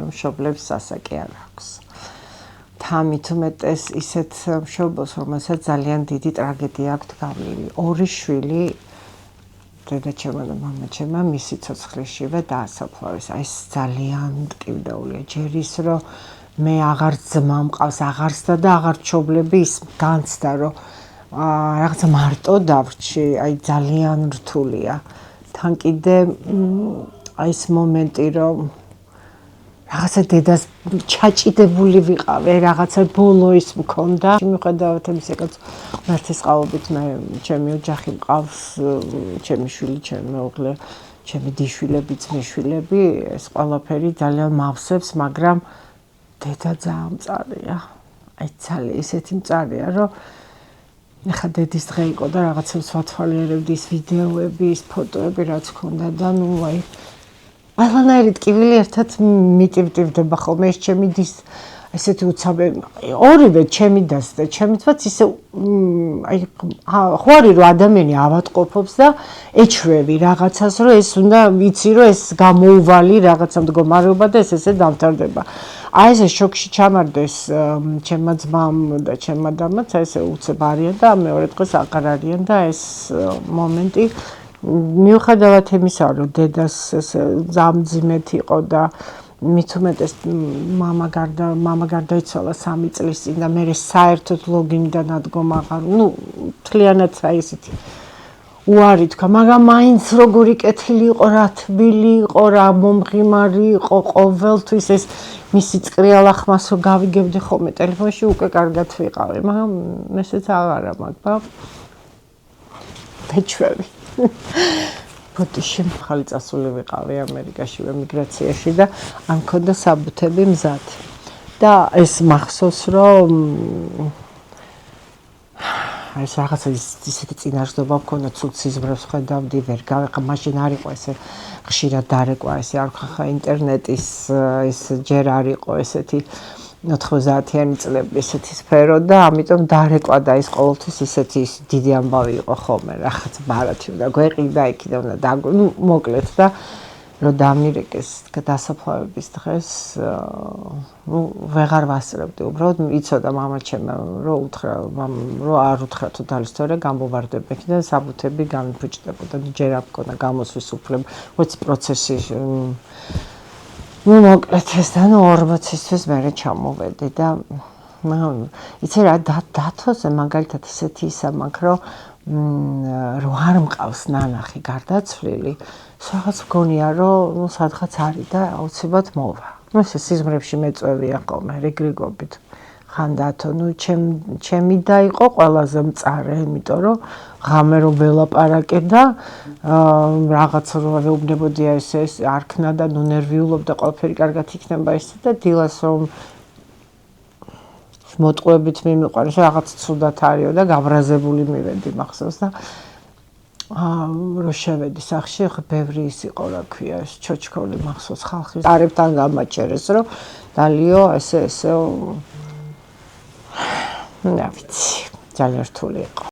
მშობლებს სასაკი არ აქვს. თამით უმეტეს ისეთ მშობელს, რომელსაც ძალიან დიდი ტრაგედია აქვს გავლილი. ორი შვილი დედაჩემმა და მამაჩემმა მისი ცოცხლიშივე დაასაფლავეს. ეს ძალიან მტკივნეულია. ჯერ ის რომ მე აღარც ძმა მყავს, აღარც და აღარც მშობლები ის განცდა რომ რაღაცა მარტო დავრჩი, აი ძალიან რთულია. თან კიდე აი ეს მომენტი რომ რაღაცა დედას ჩაჭიდებული ვიყავე, რაღაცა ბოლო ის მქონდა. მიუხედავად იმისა, რომ ღმერთის წყალობით მე ჩემი ოჯახი მყავს, ჩემი შვილი, ჩემი მეუღლე, ჩემი დიშვილები, ძმისშვილები, ეს ყველაფერი ძალიან მავსებს, მაგრამ დედა ძალიან მწარია. აი ძალიან ისეთი მწარია, რომ ეხა დედის დღე იყო და რაღაცებს ვათვალიერებდი, ის ვიდეოები, ის ფოტოები რაც ქონდა და ნუ აი ყველანაირი ტკივილი ერთად მიტივტივდება ხოლმე ეს ჩემი დის ესეთი უცაბი ორივე ჩემი დას და ჩემი თვაც ისე აი ხო არის რომ ადამიანი ავადმყოფობს და ეჩვევი რაღაცას რომ ეს უნდა ვიცი რომ ეს გამოუვალი რაღაცა მდგომარეობა და ეს ესე დამთავრდება. აი ეს შოკში ჩამარდეს ჩემმა ძმამ და ჩემმა დამაც აი ესე უცებ არიან და მეორე დღეს აღარ არიან და ეს მომენტი მიუხედავად იმისა რომ დედას ზამძიმეთ იყო და მით უმეტეს მამა გარდაიცვალა 3 წლის წინ და მე საერთოდ ლოგინიდან ადგომ აღარ ნუ მთლიანად აი ესეთი უარი თქვა მაგრამ მაინც როგორი კეთილი იყო რა თბილი იყო რა მომღიმარი იყო ყოველთვის ეს მისი წრიალა ხმას რომ გავიგებდი ხოლმე ტელეფონში უკვე კარგად ვიყავი მაგრამ ესეც აღარა მაგ ბეჭვები ბოდიში ხალი წასული ვიყავი ამერიკაში ემიგრაციაში და ამ მქონდა საბუთები მზად და ეს მახსოვს რომ ეს რაღაცა ისეთი წინასწორობა მქონდა ცუდ სიზმრებს ხედავდი ვერ გავიყა მაშინ არ იყო ესე ხშირად დარეკვა ესე არ ხახა ინტერნეტის ეს ჯერ არ იყო ესეთი 90-იანი წლები ესეთი სფერო და ამიტომ დარეკვა და ის ყოველთვის ისეთი დიდი ამბავი იყო ხოლმე რაღაც ბარათი უნდა გვეყიდა იქიდან უნდა ნუ მოკლედ და რომ დამირეკეს დასაფლავების დღეს ნუ ვეღარ ვასწრებდი უბრალოდ იცოდა მამაჩემ რომ უთხრა რომ არ უთხრა თუ დალისტორე გამოვარდება იქიდან საბუთები გამიფუჭდებოდა ჯერ არ მქონდა გამოსვის უფლება ვეც პროცესი ნუ მოკლედ ეს და 40-ისთვის მერე ჩამოვედი და იცი რა დათოზე მაგალითად ისეთი ისა მაქვს რომ არ მყავს ნანახი გარდაცვლილი რაღაც მგონია რომ სადღაც არის და აუცილებლად მოვა ნუ ეს სიზმრებში მეწვევია ხოლმე რიგრიგობით ხან დათო ნუ ჩემი და იყო ყველაზე მწარე იმიტომ რომ ღამე რომ ველაპარაკე და რაღაც რომ ეუბნებოდია ეს არქნა და ნუ ნერვიულობდა ყველაფერი კარგად იქნება ისე და დილას რომ მოტყუებით მიმიყვანეს რაღაც ცუდად არისო და გაბრაზებული მივედი მახსოვს და რო შევედი სახში ხო ბევრი ის იყო რა ქვია ეს ჩოჩქოლი მახსოვს ხალხის არებთან გამაჩერეს რომ დალიო ესე რა ვიცი ძალიან რთული იყო